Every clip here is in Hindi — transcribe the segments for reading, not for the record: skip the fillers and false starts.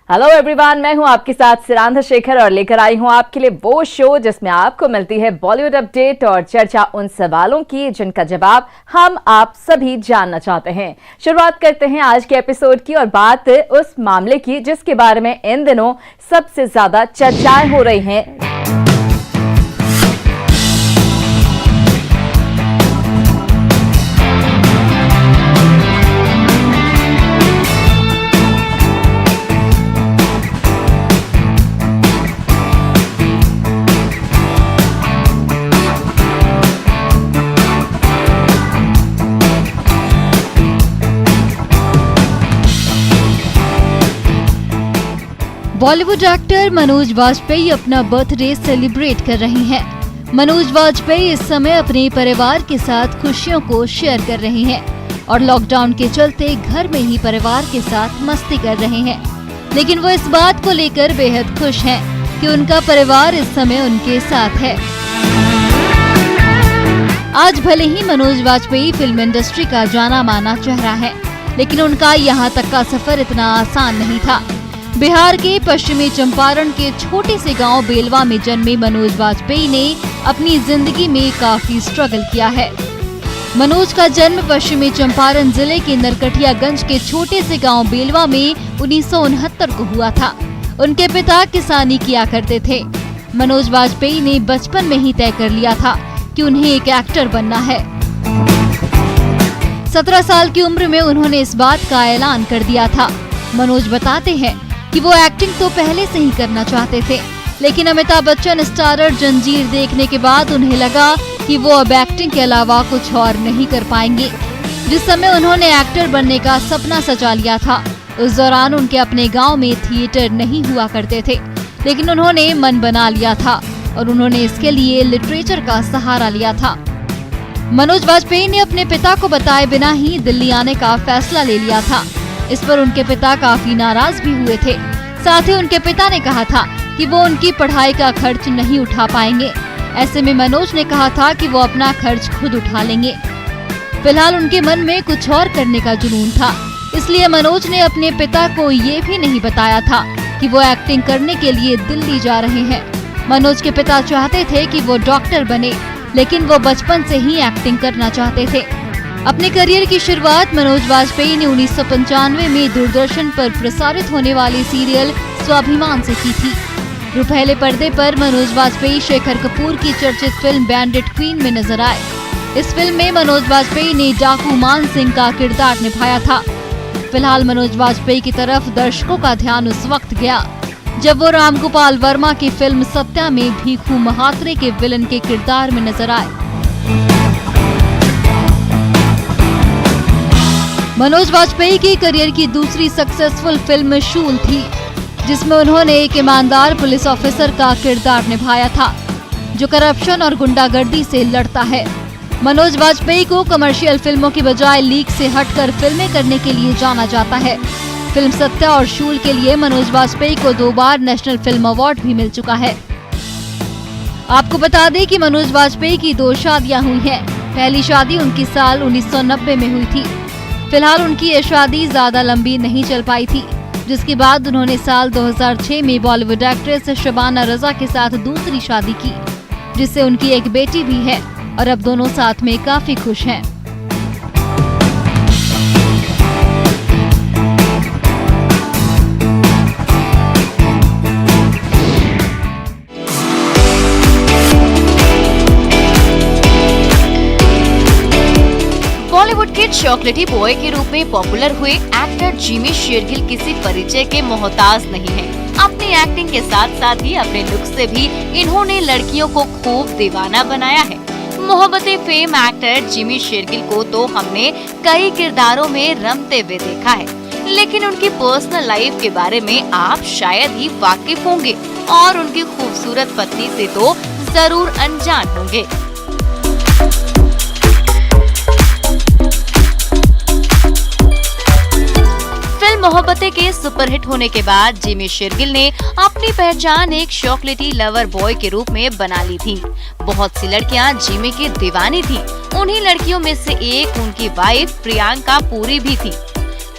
हेलो एवरीवन, मैं हूं आपके साथ सिरांधा शेखर और लेकर आई हूं आपके लिए वो शो जिसमें आपको मिलती है बॉलीवुड अपडेट और चर्चा उन सवालों की जिनका जवाब हम आप सभी जानना चाहते हैं। शुरुआत करते हैं आज के एपिसोड की और बात उस मामले की जिसके बारे में इन दिनों सबसे ज्यादा चर्चाएं हो रही हैं। बॉलीवुड एक्टर मनोज वाजपेयी अपना बर्थडे सेलिब्रेट कर रहे हैं। मनोज वाजपेयी इस समय अपने परिवार के साथ खुशियों को शेयर कर रहे हैं और लॉकडाउन के चलते घर में ही परिवार के साथ मस्ती कर रहे हैं। लेकिन वो इस बात को लेकर बेहद खुश हैं कि उनका परिवार इस समय उनके साथ है। आज भले ही मनोज वाजपेयी फिल्म इंडस्ट्री का जाना माना चेहरा है, लेकिन उनका यहाँ तक का सफर इतना आसान नहीं था। बिहार के पश्चिमी चंपारण के छोटे से गांव बेलवा में जन्मे मनोज वाजपेयी ने अपनी जिंदगी में काफी स्ट्रगल किया है। मनोज का जन्म पश्चिमी चंपारण जिले के नरकटियागंज के छोटे से गांव बेलवा में 1969 को हुआ था। उनके पिता किसानी किया करते थे। मनोज वाजपेयी ने बचपन में ही तय कर लिया था कि उन्हें एक एक्टर बनना है। 17 साल की उम्र में उन्होंने इस बात का ऐलान कर दिया था। मनोज बताते हैं कि वो एक्टिंग तो पहले से ही करना चाहते थे, लेकिन अमिताभ बच्चन स्टारर जंजीर देखने के बाद उन्हें लगा कि वो अब एक्टिंग के अलावा कुछ और नहीं कर पाएंगे। जिस समय उन्होंने एक्टर बनने का सपना सजा लिया था, उस दौरान उनके अपने गांव में थिएटर नहीं हुआ करते थे, लेकिन उन्होंने मन बना लिया था और उन्होंने इसके लिए लिटरेचर का सहारा लिया था। मनोज वाजपेयी ने अपने पिता को बताए बिना ही दिल्ली आने का फैसला ले लिया था। इस पर उनके पिता काफी नाराज भी हुए थे। साथ ही उनके पिता ने कहा था कि वो उनकी पढ़ाई का खर्च नहीं उठा पाएंगे। ऐसे में मनोज ने कहा था कि वो अपना खर्च खुद उठा लेंगे। फिलहाल उनके मन में कुछ और करने का जुनून था, इसलिए मनोज ने अपने पिता को ये भी नहीं बताया था कि वो एक्टिंग करने के लिए दिल्ली जा रहे हैं। मनोज के पिता चाहते थे कि वो डॉक्टर बने, लेकिन वो बचपन से ही एक्टिंग करना चाहते थे। अपने करियर की शुरुआत मनोज वाजपेयी ने 1995 में दूरदर्शन पर प्रसारित होने वाले सीरियल स्वाभिमान से की थी। रुपहले पर्दे पर मनोज वाजपेयी शेखर कपूर की चर्चित फिल्म बैंडिट क्वीन में नजर आए। इस फिल्म में मनोज वाजपेयी ने डाकू मान सिंह का किरदार निभाया था। फिलहाल मनोज वाजपेयी की तरफ दर्शकों का ध्यान उस वक्त गया जब वो रामगोपाल वर्मा की फिल्म सत्या में भीखू महात्रे के विलन के किरदार में नजर आए। मनोज वाजपेयी की करियर की दूसरी सक्सेसफुल फिल्म शूल थी, जिसमें उन्होंने एक ईमानदार पुलिस ऑफिसर का किरदार निभाया था जो करप्शन और गुंडागर्दी से लड़ता है। मनोज वाजपेयी को कमर्शियल फिल्मों की बजाय लीक से हटकर फिल्में करने के लिए जाना जाता है। फिल्म सत्या और शूल के लिए मनोज वाजपेयी को 2 बार नेशनल फिल्म अवार्ड भी मिल चुका है। आपको बता दें कि मनोज वाजपेयी की 2 शादियां हुई हैं। पहली शादी उनकी साल 1990 में हुई थी। फिलहाल उनकी ये शादी ज्यादा लंबी नहीं चल पाई थी, जिसके बाद उन्होंने साल 2006 में बॉलीवुड एक्ट्रेस शबाना रजा के साथ दूसरी शादी की, जिससे उनकी एक बेटी भी है और अब दोनों साथ में काफी खुश हैं। बॉलीवुड के चॉकलेटी बॉय के रूप में पॉपुलर हुए एक्टर जिमी शेरगिल किसी परिचय के मोहताज नहीं है। अपनी एक्टिंग के साथ साथ ही अपने लुक से भी इन्होंने लड़कियों को खूब दीवाना बनाया है। Mohabbatein fame actor Jimmy Shergill को तो हमने कई किरदारों में रमते हुए देखा है, लेकिन उनकी पर्सनल लाइफ के बारे में आप शायद ही वाकिफ होंगे और उनकी खूबसूरत पत्नी से तो जरूर अनजान होंगे। फिल्म मोहब्बतें के सुपरहिट होने के बाद जिमी शेरगिल ने अपनी पहचान एक चॉकलेटी लवर बॉय के रूप में बना ली थी। बहुत सी लड़कियां जिमी की दीवानी थी। उन्हीं लड़कियों में से एक उनकी वाइफ प्रियंका पुरी भी थी।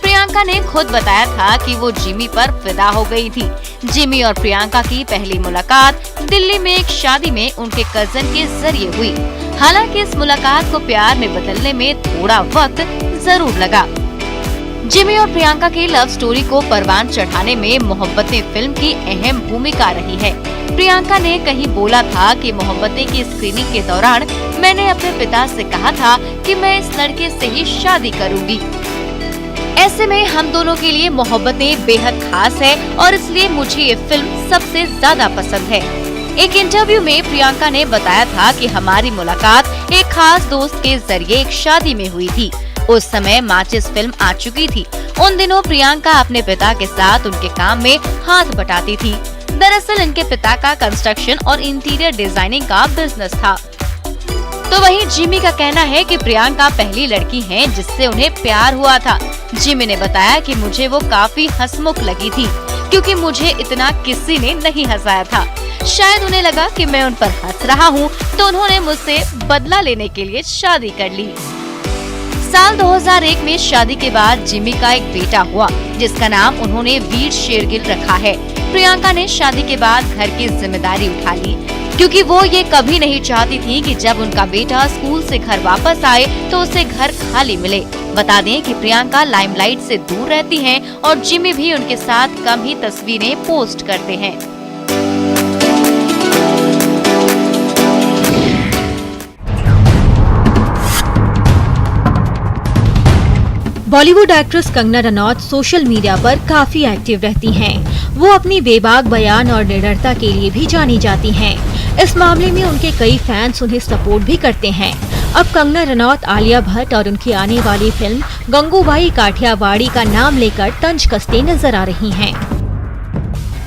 प्रियंका ने खुद बताया था कि वो जिमी पर फिदा हो गई थी। जिमी और प्रियंका की पहली मुलाकात दिल्ली में एक शादी में उनके कजन के जरिए हुई। हालांकि इस मुलाकात को प्यार में बदलने में थोड़ा वक्त जरूर लगा। जिमी और प्रियंका की लव स्टोरी को परवान चढ़ाने में मोहब्बतें फिल्म की अहम भूमिका रही है। प्रियंका ने कहीं बोला था कि मोहब्बतें की स्क्रीनिंग के दौरान मैंने अपने पिता से कहा था कि मैं इस लड़के से ही शादी करूंगी। ऐसे में हम दोनों के लिए मोहब्बतें बेहद खास है और इसलिए मुझे ये फिल्म सबसे ज्यादा पसंद है। एक इंटरव्यू में प्रियंका ने बताया था कि हमारी मुलाकात एक खास दोस्त के जरिए एक शादी में हुई थी। उस समय माचिस फिल्म आ चुकी थी। उन दिनों प्रियंका अपने पिता के साथ उनके काम में हाथ बटाती थी। दरअसल इनके पिता का कंस्ट्रक्शन और इंटीरियर डिजाइनिंग का बिजनेस था। तो वहीं जिमी का कहना है कि प्रियंका पहली लड़की है जिससे उन्हें प्यार हुआ था। जिमी ने बताया कि मुझे वो काफी हंसमुख लगी थी क्योंकि मुझे इतना किसी ने नहीं हंसाया था। शायद उन्हें लगा कि मैं उन पर हंस रहा हूँ, तो उन्होंने मुझसे बदला लेने के लिए शादी कर ली। साल 2001 में शादी के बाद जिमी का एक बेटा हुआ जिसका नाम उन्होंने वीर शेरगिल रखा है। प्रियंका ने शादी के बाद घर की जिम्मेदारी उठा ली क्योंकि वो ये कभी नहीं चाहती थी कि जब उनका बेटा स्कूल से घर वापस आए तो उसे घर खाली मिले। बता दें कि प्रियंका लाइमलाइट से दूर रहती हैं और जिमी भी उनके साथ कम ही तस्वीरें पोस्ट करते हैं। Bollywood actress Kangana Ranaut social media पर काफी एक्टिव रहती हैं। वो अपनी बेबाक बयान और निडरता के लिए भी जानी जाती हैं। इस मामले में उनके कई फैंस उन्हें सपोर्ट भी करते हैं। अब कंगना रनौत आलिया भट्ट और उनकी आने वाली फिल्म गंगूबाई काठियावाड़ी का नाम लेकर तंज कसते नजर आ रही हैं।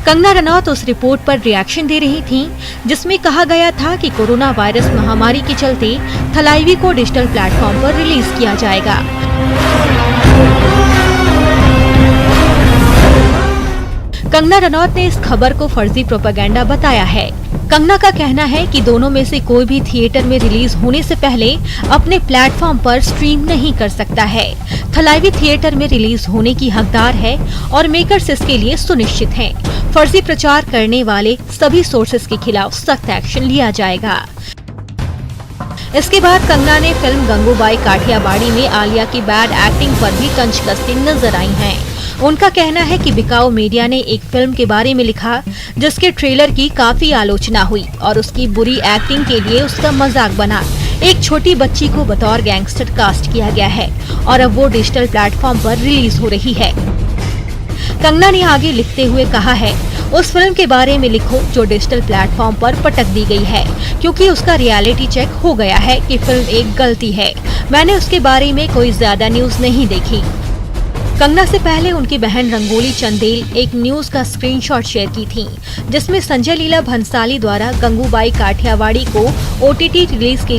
कंगना रनौत उस रिपोर्ट पर रिएक्शन दे रही थीं, जिसमें कहा गया था कि कोरोना वायरस महामारी के चलते थलाइवी को डिजिटल प्लेटफॉर्म पर रिलीज किया जाएगा। कंगना रनौत ने इस खबर को फर्जी प्रोपेगेंडा बताया है। कंगना का कहना है कि दोनों में से कोई भी थिएटर में रिलीज होने से पहले अपने प्लेटफॉर्म पर स्ट्रीम नहीं कर सकता है। थलाइवी थिएटर में रिलीज होने की हकदार है और मेकर्स इसके लिए सुनिश्चित हैं। फर्जी प्रचार करने वाले सभी सोर्सेस के खिलाफ सख्त एक्शन लिया जाएगा। इसके बाद कंगना ने फिल्म गंगूबाई काठियावाड़ी में आलिया की बैड एक्टिंग पर भी तंज कसती नजर आई हैं। उनका कहना है कि बिकाऊ मीडिया ने एक फिल्म के बारे में लिखा जिसके ट्रेलर की काफी आलोचना हुई और उसकी बुरी एक्टिंग के लिए उसका मजाक बना। एक छोटी बच्ची को बतौर गैंगस्टर कास्ट किया गया है और अब वो डिजिटल प्लेटफॉर्म पर रिलीज हो रही है। कंगना ने आगे लिखते हुए कहा है, उस फिल्म के बारे में लिखो जो डिजिटल प्लेटफॉर्म पर पटक दी गई है, क्योंकि उसका रियलिटी चेक हो गया है कि फिल्म एक गलती है। मैंने उसके बारे में कोई ज्यादा न्यूज नहीं देखी। कंगना से पहले उनकी बहन रंगोली चंदेल एक न्यूज का स्क्रीनशॉट शेयर की थी, जिसमें संजय लीला भंसाली द्वारा गंगूबाई काठियावाड़ी को OTT रिलीज के